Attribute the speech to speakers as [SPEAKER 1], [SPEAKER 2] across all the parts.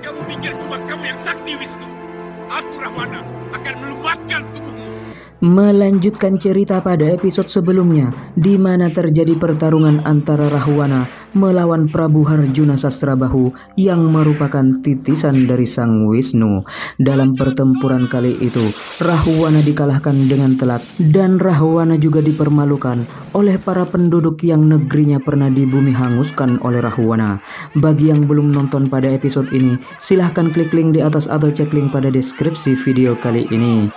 [SPEAKER 1] kamu pikir cuma kamu yang sakti, Wisnu? Aku, Rahwana, akan melumatkan tubuhmu.
[SPEAKER 2] Melanjutkan cerita pada episode sebelumnya, di mana terjadi pertarungan antara Rahwana melawan Prabu Harjuna Sasrabahu yang merupakan titisan dari Sang Wisnu. Dalam pertempuran kali itu, Rahwana dikalahkan dengan telak dan Rahwana juga dipermalukan oleh para penduduk yang negerinya pernah di bumi hanguskan oleh Rahwana. Bagi yang belum nonton pada episode ini, silahkan klik link di atas atau cek link pada deskripsi video kali ini.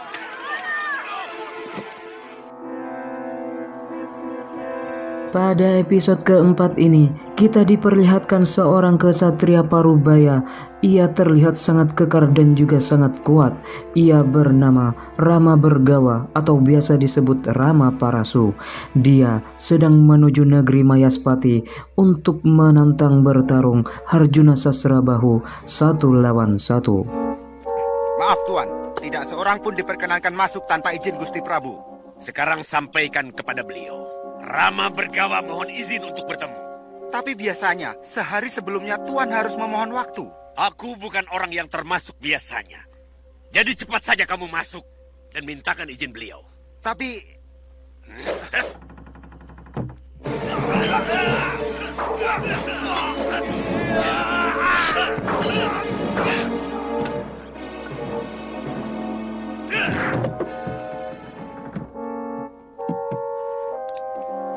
[SPEAKER 2] Pada episode keempat ini, kita diperlihatkan seorang kesatria Parubaya. Ia terlihat sangat kekar dan juga sangat kuat. Ia bernama Rama Bergawa atau biasa disebut Rama Parasu. Dia sedang menuju negeri Mayaspati untuk menantang bertarung Harjuna Sasrabahu 1 lawan 1.
[SPEAKER 3] Maaf Tuan, tidak seorang pun diperkenankan masuk tanpa izin Gusti Prabu.
[SPEAKER 1] Sekarang sampaikan kepada beliau. Rama Bergawa mohon izin untuk bertemu.
[SPEAKER 3] Tapi biasanya, sehari sebelumnya Tuan harus memohon waktu.
[SPEAKER 1] Aku bukan orang yang termasuk biasanya. Jadi cepat saja kamu masuk dan mintakan izin beliau.
[SPEAKER 3] Tapi...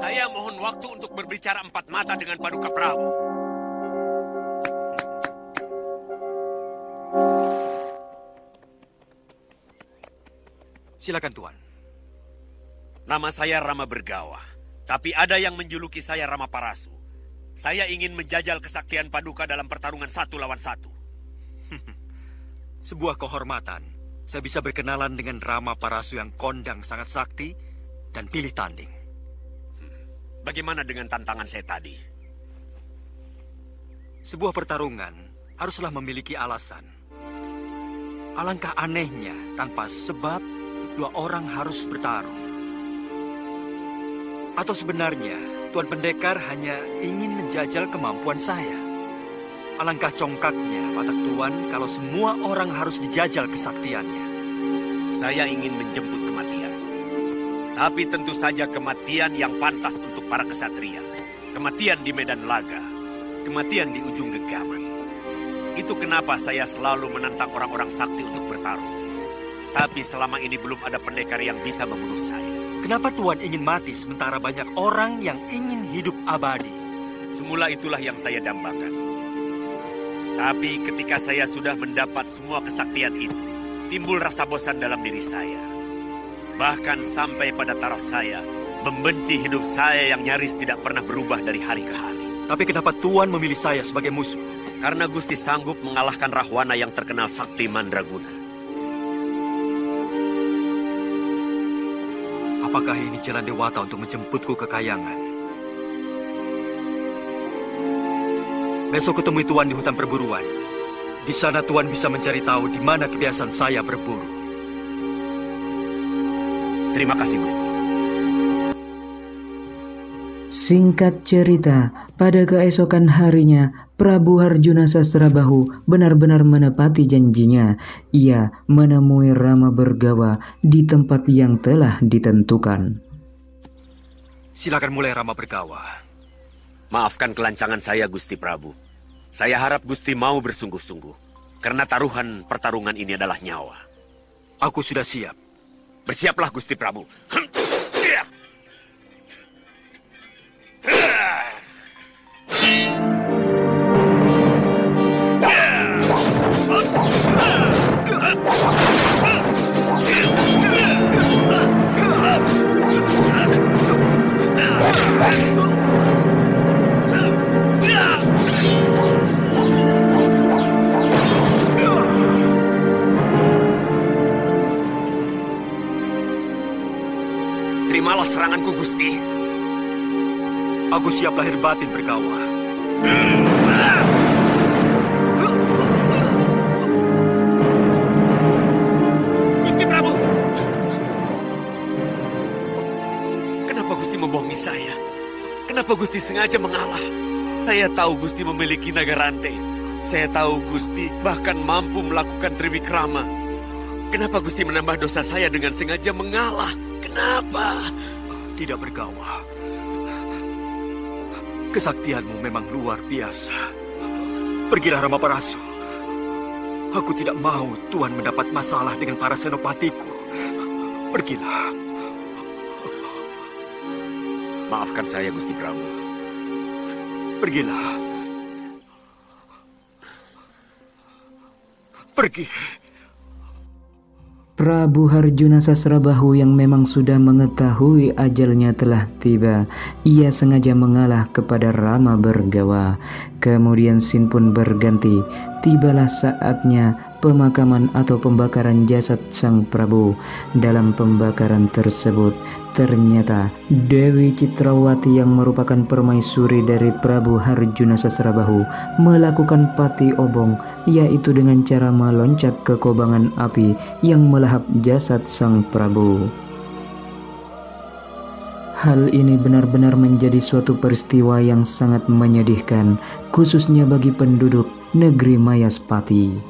[SPEAKER 1] Saya mohon waktu untuk berbicara empat mata dengan Paduka Prabu.
[SPEAKER 3] Silakan Tuan.
[SPEAKER 1] Nama saya Rama Bergawa, tapi ada yang menjuluki saya Rama Parasu. Saya ingin menjajal kesaktian Paduka dalam pertarungan 1 lawan 1.
[SPEAKER 4] Sebuah kehormatan. Saya bisa berkenalan dengan Rama Parasu yang kondang sangat sakti dan pilih tanding.
[SPEAKER 1] Bagaimana dengan tantangan saya tadi?
[SPEAKER 4] Sebuah pertarungan haruslah memiliki alasan. Alangkah anehnya, tanpa sebab, dua orang harus bertarung. Atau sebenarnya, Tuan Pendekar hanya ingin menjajal kemampuan saya. Alangkah congkaknya, watak Tuan, kalau semua orang harus dijajal kesaktiannya.
[SPEAKER 1] Saya ingin menjemput kematian. Tapi tentu saja kematian yang pantas untuk para kesatria. Kematian di medan laga. Kematian di ujung genggaman. Itu kenapa saya selalu menantang orang-orang sakti untuk bertarung. Tapi selama ini belum ada pendekar yang bisa membunuh saya.
[SPEAKER 4] Kenapa Tuan ingin mati sementara banyak orang yang ingin hidup abadi?
[SPEAKER 1] Semula itulah yang saya dambakan. Tapi ketika saya sudah mendapat semua kesaktian itu, timbul rasa bosan dalam diri saya. Bahkan sampai pada taraf saya membenci hidup saya yang nyaris tidak pernah berubah dari hari ke hari.
[SPEAKER 4] Tapi kenapa Tuan memilih saya sebagai musuh?
[SPEAKER 1] Karena Gusti sanggup mengalahkan Rahwana yang terkenal sakti mandraguna.
[SPEAKER 4] Apakah ini jalan dewata untuk menjemputku ke Kayangan? Besok ketemu Tuan di hutan perburuan. Di sana Tuan bisa mencari tahu di mana kebiasaan saya berburu.
[SPEAKER 1] Terima kasih, Gusti.
[SPEAKER 2] Singkat cerita, pada keesokan harinya, Prabu Harjuna Sasrabahu benar-benar menepati janjinya. Ia menemui Rama Bergawa di tempat yang telah ditentukan.
[SPEAKER 4] Silakan mulai, Rama Bergawa.
[SPEAKER 1] Maafkan kelancangan saya, Gusti Prabu. Saya harap Gusti mau bersungguh-sungguh. Karena taruhan pertarungan ini adalah nyawa.
[SPEAKER 4] Aku sudah siap.
[SPEAKER 1] Bersiaplah, Gusti Prabu. Terimalah seranganku, Gusti.
[SPEAKER 4] Aku siap lahir batin, Bergawa.
[SPEAKER 1] Gusti Prabu! Kenapa Gusti membohongi saya? Kenapa Gusti sengaja mengalah? Saya tahu Gusti memiliki naga rantai. Saya tahu Gusti bahkan mampu melakukan triwikrama. Kenapa Gusti menambah dosa saya dengan sengaja mengalah? Kenapa?
[SPEAKER 4] Tidak bergawa. Kesaktianmu memang luar biasa. Pergilah Ramaparasu. Aku tidak mau Tuan mendapat masalah dengan para senopatiku. Pergilah.
[SPEAKER 1] Maafkan saya, Gusti Prabu.
[SPEAKER 4] Pergilah. Pergi.
[SPEAKER 2] Prabu Harjuna Sasrabahu yang memang sudah mengetahui ajalnya telah tiba, ia sengaja mengalah kepada Rama Bergawa. Kemudian sin pun berganti. Tibalah saatnya pemakaman atau pembakaran jasad sang Prabu. Dalam pembakaran tersebut, ternyata Dewi Citrawati yang merupakan permaisuri dari Prabu Harjuna Sasrabahu melakukan pati obong, yaitu dengan cara meloncat ke kobangan api yang melahap jasad sang Prabu. Hal ini benar-benar menjadi suatu peristiwa yang sangat menyedihkan, khususnya bagi penduduk negeri Mayaspati.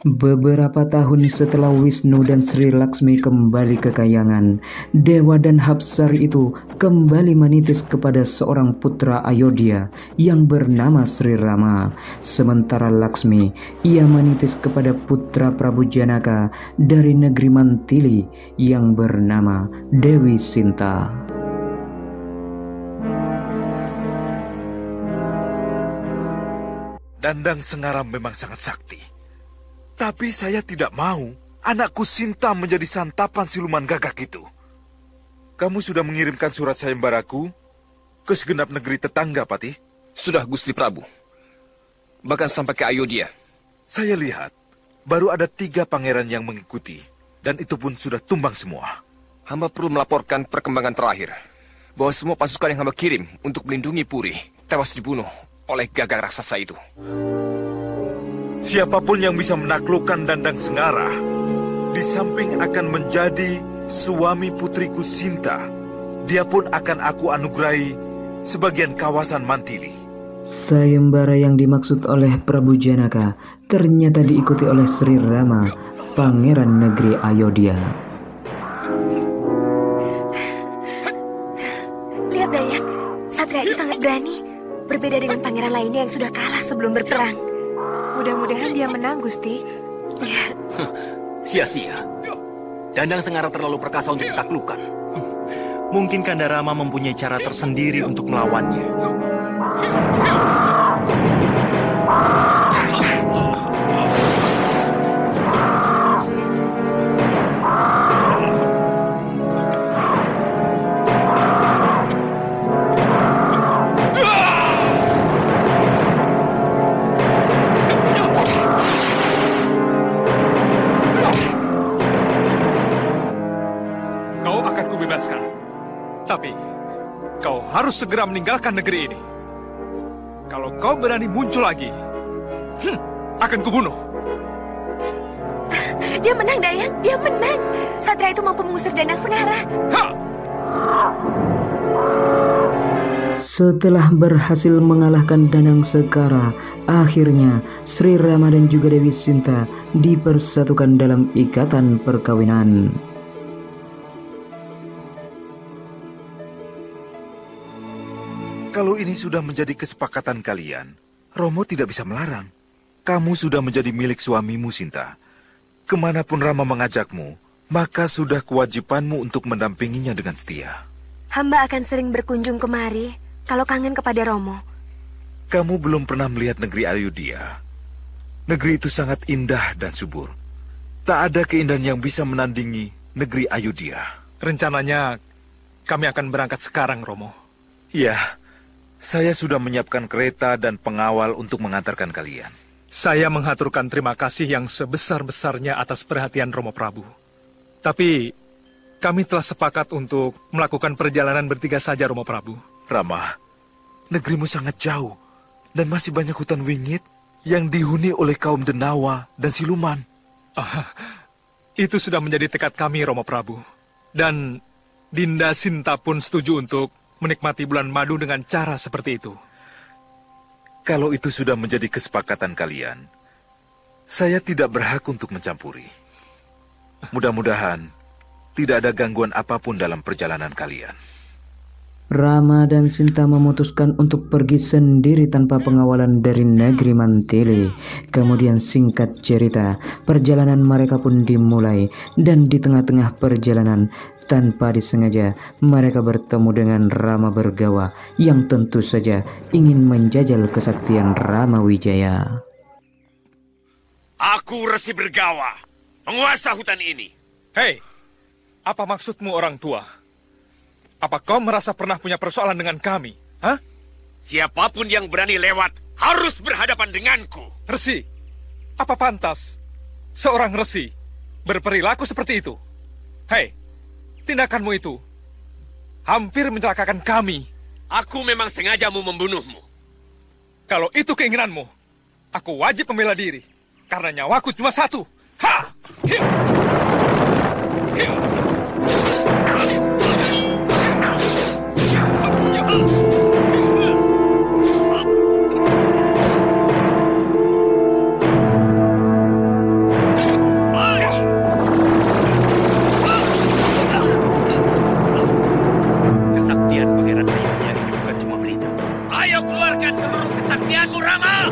[SPEAKER 2] Beberapa tahun setelah Wisnu dan Sri Laksmi kembali ke Kahyangan, Dewa dan Hapsari itu kembali menitis kepada seorang putra Ayodhya yang bernama Sri Rama. Sementara Laksmi, ia menitis kepada putra Prabu Janaka dari negeri Mantili yang bernama Dewi Sinta.
[SPEAKER 5] Dandang Sengaram memang sangat sakti. Tapi saya tidak mau anakku Sinta menjadi santapan siluman gagak itu. Kamu sudah mengirimkan surat sayembaraku ke segenap negeri tetangga, Patih?
[SPEAKER 6] Sudah, Gusti Prabu. Bahkan sampai ke Ayodhya.
[SPEAKER 5] Saya lihat, baru ada 3 pangeran yang mengikuti. Dan itu pun sudah tumbang semua.
[SPEAKER 6] Hamba perlu melaporkan perkembangan terakhir. Bahwa semua pasukan yang hamba kirim untuk melindungi Puri tewas dibunuh oleh gagak raksasa itu.
[SPEAKER 5] Siapapun yang bisa menaklukkan Dandang Sengara, di samping akan menjadi suami putriku Sinta, dia pun akan aku anugerahi sebagian kawasan Mantili.
[SPEAKER 2] Sayembara yang dimaksud oleh Prabu Janaka ternyata diikuti oleh Sri Rama, pangeran negeri Ayodhya.
[SPEAKER 7] Lihat Dayak, satria itu sangat berani, berbeda dengan pangeran lainnya yang sudah kalah sebelum berperang.
[SPEAKER 8] Mudah-mudahan dia menang, Gusti.
[SPEAKER 7] Ya.
[SPEAKER 9] Sia-sia. Dandang Sengara terlalu perkasa untuk ditaklukkan.
[SPEAKER 4] Mungkin Kanda Rama mempunyai cara tersendiri untuk melawannya.
[SPEAKER 10] Tapi, kau harus segera meninggalkan negeri ini. Kalau kau berani muncul lagi, akan kubunuh.
[SPEAKER 7] Dia menang, Dayak. Dia menang. Satria itu mampu mengusir Dandang Sengara.
[SPEAKER 10] Ha!
[SPEAKER 2] Setelah berhasil mengalahkan Dandang Sengara, akhirnya Sri Rama dan juga Dewi Sinta dipersatukan dalam ikatan perkawinan.
[SPEAKER 5] Kalau ini sudah menjadi kesepakatan kalian, Romo tidak bisa melarang. Kamu sudah menjadi milik suamimu, Sinta. Kemanapun Rama mengajakmu, maka sudah kewajibanmu untuk mendampinginya dengan setia.
[SPEAKER 7] Hamba akan sering berkunjung kemari kalau kangen kepada Romo.
[SPEAKER 5] Kamu belum pernah melihat negeri Ayodhya. Negeri itu sangat indah dan subur. Tak ada keindahan yang bisa menandingi negeri Ayodhya.
[SPEAKER 10] Rencananya, kami akan berangkat sekarang, Romo.
[SPEAKER 5] Ya. Saya sudah menyiapkan kereta dan pengawal untuk mengantarkan kalian.
[SPEAKER 10] Saya menghaturkan terima kasih yang sebesar-besarnya atas perhatian Romo Prabu. Tapi, kami telah sepakat untuk melakukan perjalanan bertiga saja, Romo Prabu.
[SPEAKER 5] Rama, negerimu sangat jauh dan masih banyak hutan wingit yang dihuni oleh kaum Denawa dan siluman.
[SPEAKER 10] Itu sudah menjadi tekad kami, Romo Prabu. Dan Dinda Sinta pun setuju untuk menikmati bulan madu dengan cara seperti itu.
[SPEAKER 5] Kalau itu sudah menjadi kesepakatan kalian, saya tidak berhak untuk mencampuri. Mudah-mudahan tidak ada gangguan apapun dalam perjalanan kalian.
[SPEAKER 2] Rama dan Sinta memutuskan untuk pergi sendiri tanpa pengawalan dari negeri Mantele. Kemudian singkat cerita, perjalanan mereka pun dimulai, dan di tengah-tengah perjalanan tanpa disengaja mereka bertemu dengan Rama Bergawa yang tentu saja ingin menjajal kesaktian Rama Wijaya.
[SPEAKER 1] Aku Resi Bergawa, penguasa hutan ini.
[SPEAKER 10] Hei, apa maksudmu orang tua? Apa kau merasa pernah punya persoalan dengan kami? Hah?
[SPEAKER 1] Siapapun yang berani lewat harus berhadapan denganku.
[SPEAKER 10] Resi, apa pantas seorang resi berperilaku seperti itu? Hei, tindakanmu itu hampir mencelakakan kami.
[SPEAKER 1] Aku memang sengaja mau membunuhmu.
[SPEAKER 10] Kalau itu keinginanmu, aku wajib membela diri. Karena nyawaku cuma satu. Ha! Hiu! Hiu!
[SPEAKER 1] Kesaktian Pangeran Ayodhya ini bukan cuma berita. Ayo keluarkan seluruh kesaktianmu, Rama!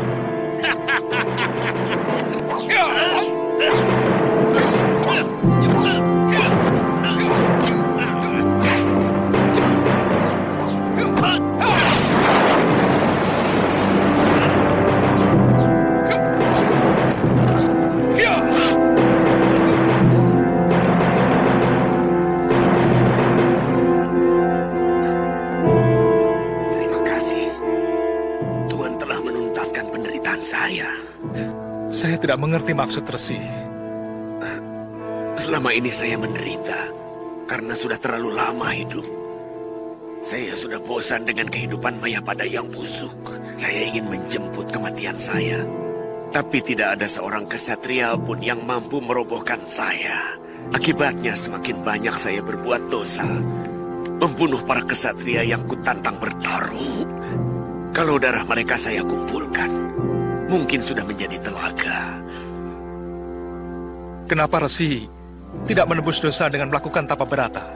[SPEAKER 1] Terima kasih. Tuhan telah menuntaskan penderitaan saya.
[SPEAKER 10] Saya tidak mengerti maksud Resi.
[SPEAKER 1] Selama ini saya menderita karena sudah terlalu lama hidup. Saya sudah bosan dengan kehidupan Mayapada yang busuk. Saya ingin menjemput kematian saya. Tapi tidak ada seorang kesatria pun yang mampu merobohkan saya. Akibatnya semakin banyak saya berbuat dosa. Membunuh para kesatria yang kutantang bertarung. Kalau darah mereka saya kumpulkan, mungkin sudah menjadi telaga.
[SPEAKER 10] Kenapa Resi tidak menebus dosa dengan melakukan tapa berata?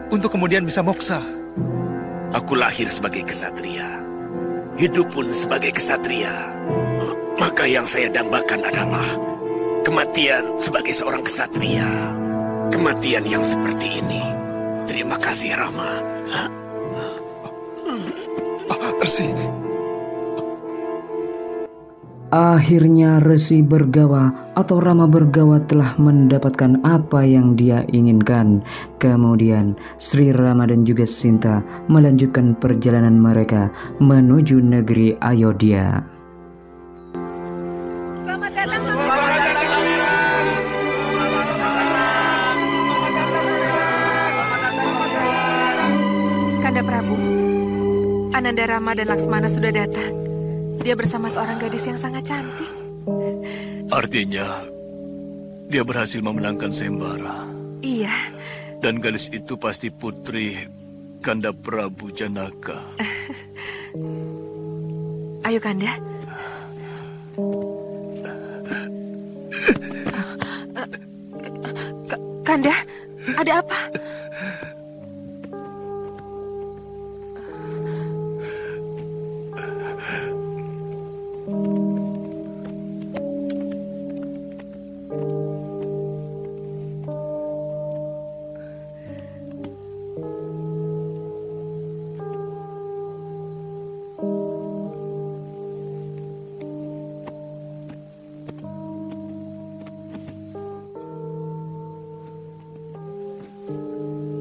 [SPEAKER 10] Untuk kemudian bisa moksa.
[SPEAKER 1] Aku lahir sebagai kesatria. Hidup pun sebagai kesatria. Maka yang saya dambakan adalah kematian sebagai seorang kesatria. Kematian yang seperti ini. Terima kasih, Rama.
[SPEAKER 10] Resi.
[SPEAKER 2] Akhirnya Resi Bergawa atau Rama Bergawa telah mendapatkan apa yang dia inginkan. Kemudian Sri Rama dan juga Sinta melanjutkan perjalanan mereka menuju negeri Ayodhya.
[SPEAKER 8] Selamat datang, Kanda Prabu. Ananda Rama dan Laksmana sudah datang. Dia bersama seorang gadis yang sangat cantik.
[SPEAKER 11] Artinya, dia berhasil memenangkan Sembara.
[SPEAKER 8] Iya.
[SPEAKER 11] Dan gadis itu pasti putri Kanda Prabu Janaka.
[SPEAKER 8] Ayo, Kanda. Kanda, ada apa?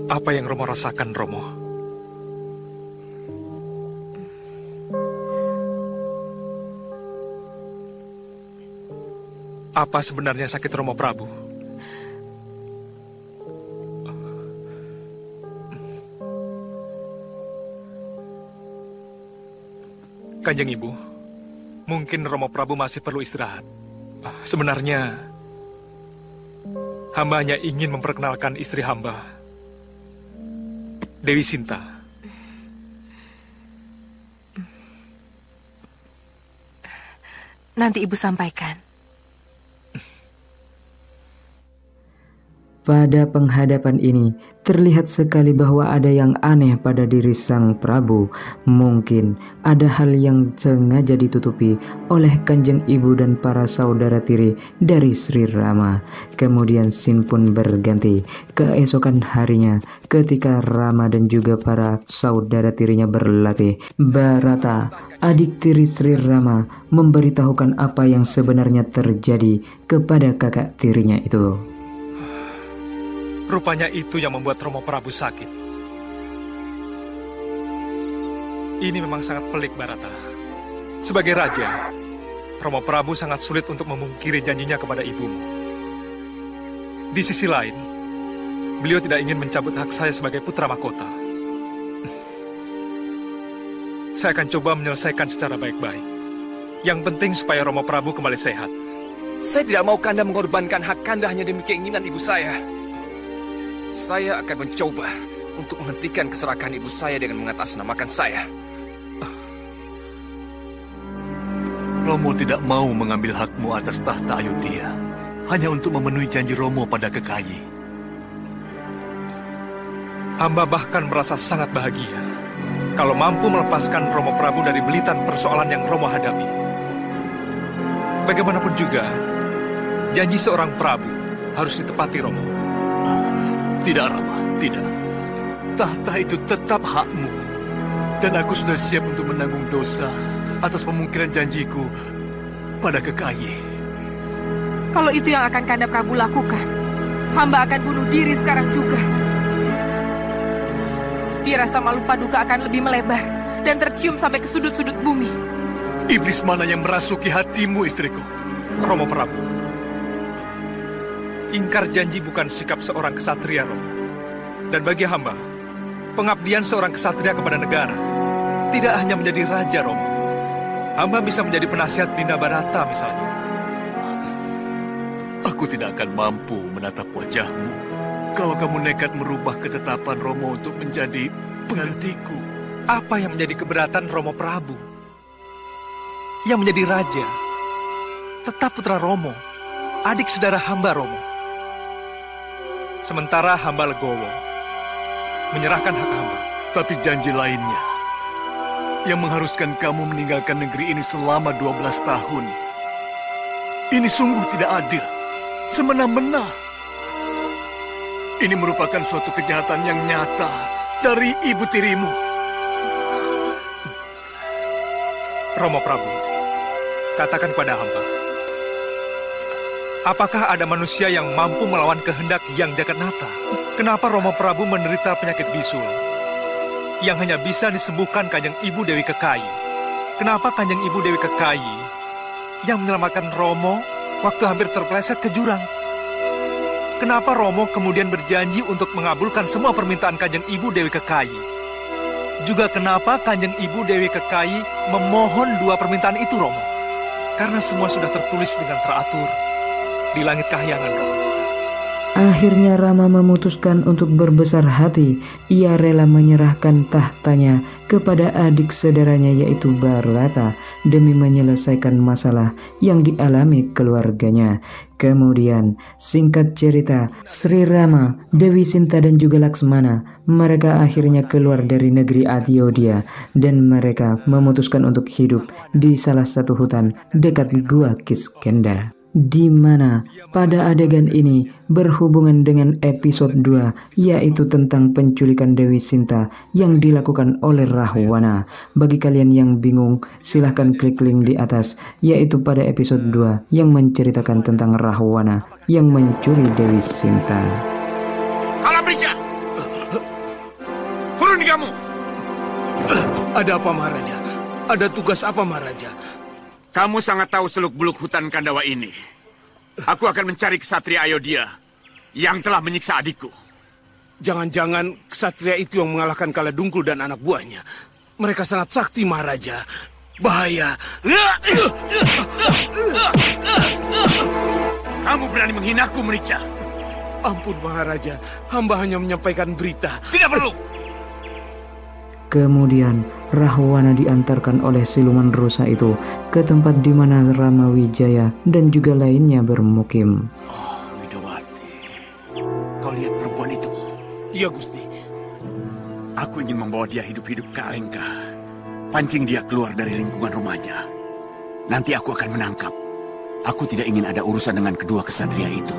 [SPEAKER 10] Apa yang Romo rasakan, Romo? Apa sebenarnya sakit Romo Prabu? Kanjeng Ibu, mungkin Romo Prabu masih perlu istirahat. Sebenarnya, hambanya ingin memperkenalkan istri hamba. Dewi Sinta.
[SPEAKER 8] Nanti Ibu sampaikan.
[SPEAKER 2] Pada penghadapan ini, terlihat sekali bahwa ada yang aneh pada diri sang Prabu. Mungkin ada hal yang sengaja ditutupi oleh Kanjeng Ibu dan para saudara tiri dari Sri Rama. Kemudian scene pun berganti. Keesokan harinya, ketika Rama dan juga para saudara tirinya berlatih, Bharata, adik tiri Sri Rama, memberitahukan apa yang sebenarnya terjadi kepada kakak tirinya itu.
[SPEAKER 10] Rupanya itu yang membuat Romo Prabu sakit. Ini memang sangat pelik, Bharata. Sebagai raja, Romo Prabu sangat sulit untuk memungkiri janjinya kepada ibumu. Di sisi lain, beliau tidak ingin mencabut hak saya sebagai putra mahkota. Saya akan coba menyelesaikan secara baik-baik. Yang penting supaya Romo Prabu kembali sehat.
[SPEAKER 6] Saya tidak mau Kanda mengorbankan hak Kanda hanya demi keinginan ibu saya. Saya akan mencoba untuk menghentikan keserakahan ibu saya dengan mengatasnamakan saya.
[SPEAKER 11] Romo tidak mau mengambil hakmu atas tahta Ayodhya hanya untuk memenuhi janji Romo pada Kekayi.
[SPEAKER 10] Hamba bahkan merasa sangat bahagia kalau mampu melepaskan Romo Prabu dari belitan persoalan yang Romo hadapi. Bagaimanapun juga, janji seorang Prabu harus ditepati, Romo.
[SPEAKER 11] Tidak, Rama, tidak. Tahta itu tetap hakmu. Dan aku sudah siap untuk menanggung dosa atas pemungkiran janjiku pada Kekayi.
[SPEAKER 8] Kalau itu yang akan Kanda Prabu lakukan, hamba akan bunuh diri sekarang juga. Biar rasa malu Paduka akan lebih melebar dan tercium sampai ke sudut-sudut bumi.
[SPEAKER 11] Iblis mana yang merasuki hatimu, istriku?
[SPEAKER 10] Romo Prabu, ingkar janji bukan sikap seorang kesatria, Romo. Dan bagi hamba, pengabdian seorang kesatria kepada negara tidak hanya menjadi raja, Romo. Hamba bisa menjadi penasihat Dinda Bharata misalnya.
[SPEAKER 11] Aku tidak akan mampu menatap wajahmu kalau kamu nekat merubah ketetapan Romo untuk menjadi penggantiku.
[SPEAKER 10] Apa yang menjadi keberatan Romo Prabu? Yang menjadi raja tetap putra Romo, adik saudara hamba, Romo. Sementara hamba legowo menyerahkan hak hamba.
[SPEAKER 11] Tapi janji lainnya yang mengharuskan kamu meninggalkan negeri ini selama 12 tahun. Ini sungguh tidak adil, semena-mena. Ini merupakan suatu kejahatan yang nyata dari ibu tirimu.
[SPEAKER 10] Romo Prabu, katakan pada hamba, apakah ada manusia yang mampu melawan kehendak Yang Jagannatha? Kenapa Romo Prabu menderita penyakit bisul yang hanya bisa disembuhkan Kanjeng Ibu Dewi Kekayi? Kenapa Kanjeng Ibu Dewi Kekayi yang menyelamatkan Romo waktu hampir terpeleset ke jurang? Kenapa Romo kemudian berjanji untuk mengabulkan semua permintaan Kanjeng Ibu Dewi Kekayi? Juga kenapa Kanjeng Ibu Dewi Kekayi memohon 2 permintaan itu, Romo? Karena semua sudah tertulis dengan teratur di langit kahyangan, Romo.
[SPEAKER 2] Akhirnya Rama memutuskan untuk berbesar hati. Ia rela menyerahkan tahtanya kepada adik saudaranya yaitu Bharata demi menyelesaikan masalah yang dialami keluarganya. Kemudian, singkat cerita, Sri Rama, Dewi Sinta dan juga Laksmana, mereka akhirnya keluar dari negeri Ayodhya dan mereka memutuskan untuk hidup di salah satu hutan dekat Gua Kiskendha. Di mana pada adegan ini berhubungan dengan episode 2 yaitu tentang penculikan Dewi Sinta yang dilakukan oleh Rahwana. Bagi kalian yang bingung, silahkan klik link di atas yaitu pada episode 2 yang menceritakan tentang Rahwana yang mencuri Dewi Sinta.
[SPEAKER 3] Kalabrija! Turun kamu!
[SPEAKER 12] Ada apa, Maharaja? Ada tugas apa, Maharaja?
[SPEAKER 3] Kamu sangat tahu seluk-beluk hutan Kandawa ini. Aku akan mencari kesatria Ayodhya yang telah menyiksa adikku.
[SPEAKER 12] Jangan-jangan kesatria itu yang mengalahkan Kala Dungkul dan anak buahnya. Mereka sangat sakti, Maharaja. Bahaya.
[SPEAKER 3] Kamu berani menghinaku, Merica?
[SPEAKER 12] Ampun, Maharaja. Hamba hanya menyampaikan berita.
[SPEAKER 3] Tidak perlu.
[SPEAKER 2] Kemudian Rahwana diantarkan oleh siluman rusa itu ke tempat di mana Rama Wijaya dan juga lainnya bermukim.
[SPEAKER 1] Oh, Widowati. Kau lihat perempuan itu?
[SPEAKER 12] Iya, Gusti.
[SPEAKER 1] Aku ingin membawa dia hidup-hidup ke Alengka. Pancing dia keluar dari lingkungan rumahnya. Nanti aku akan menangkap. Aku tidak ingin ada urusan dengan kedua kesatria itu.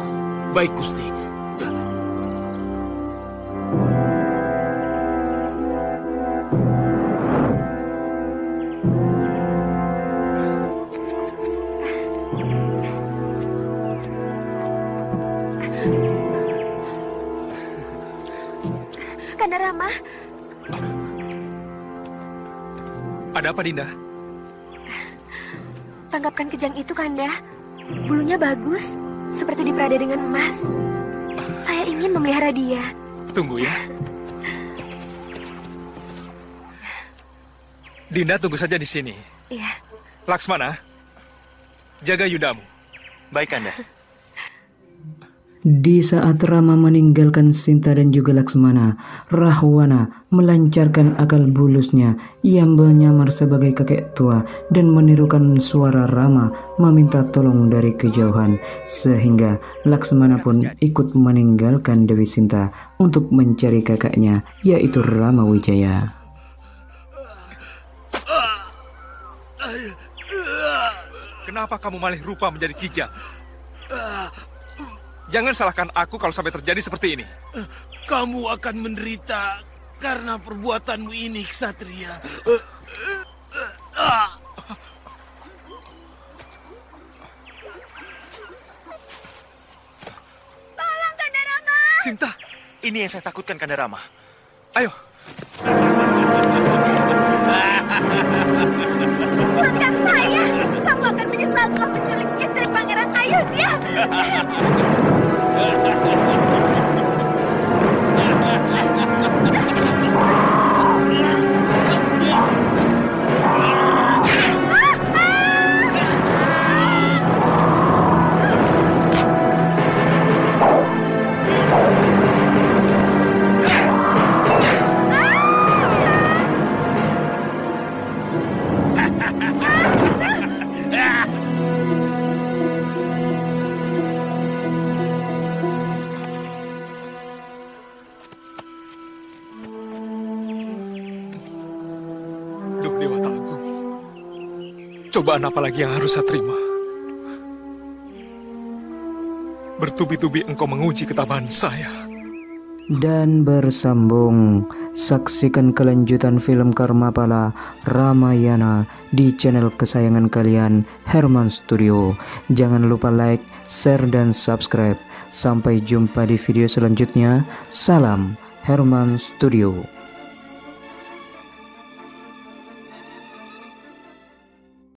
[SPEAKER 12] Baik, Gusti.
[SPEAKER 7] Kanda Rama.
[SPEAKER 10] Ada apa, Dinda?
[SPEAKER 7] Tangkapkan kejang itu, Kanda. Bulunya bagus, seperti diperada dengan emas. Saya ingin memelihara dia.
[SPEAKER 10] Tunggu ya. Dinda tunggu saja di sini.
[SPEAKER 7] Iya.
[SPEAKER 10] Laksmana, jaga Yudamu.
[SPEAKER 4] Baik, Kanda.
[SPEAKER 2] Di saat Rama meninggalkan Sinta dan juga Laksmana, Rahwana melancarkan akal bulusnya yang menyamar sebagai kakek tua dan menirukan suara Rama meminta tolong dari kejauhan, sehingga Laksmana pun ikut meninggalkan Dewi Sinta untuk mencari kakaknya, yaitu Rama Wijaya.
[SPEAKER 10] Kenapa kamu malih rupa menjadi kijang? Jangan salahkan aku kalau sampai terjadi seperti ini.
[SPEAKER 12] Kamu akan menderita karena perbuatanmu ini, Ksatria.
[SPEAKER 7] Tolong, Kanda Rama.
[SPEAKER 10] Sinta,
[SPEAKER 4] ini yang saya takutkan, Kanda Rama.
[SPEAKER 10] Ayo.
[SPEAKER 7] Bukan saya. Kamu akan menyesal telah menculik istri Pangeran Ayodhya.
[SPEAKER 10] Dewata Agung, cobaan apa lagi yang harus saya terima? Bertubi-tubi engkau menguji ketabahan saya.
[SPEAKER 2] Dan bersambung, saksikan kelanjutan film Karmapala Ramayana di channel kesayangan kalian, Herman Studio. Jangan lupa like, share, dan subscribe. Sampai jumpa di video selanjutnya. Salam Herman Studio.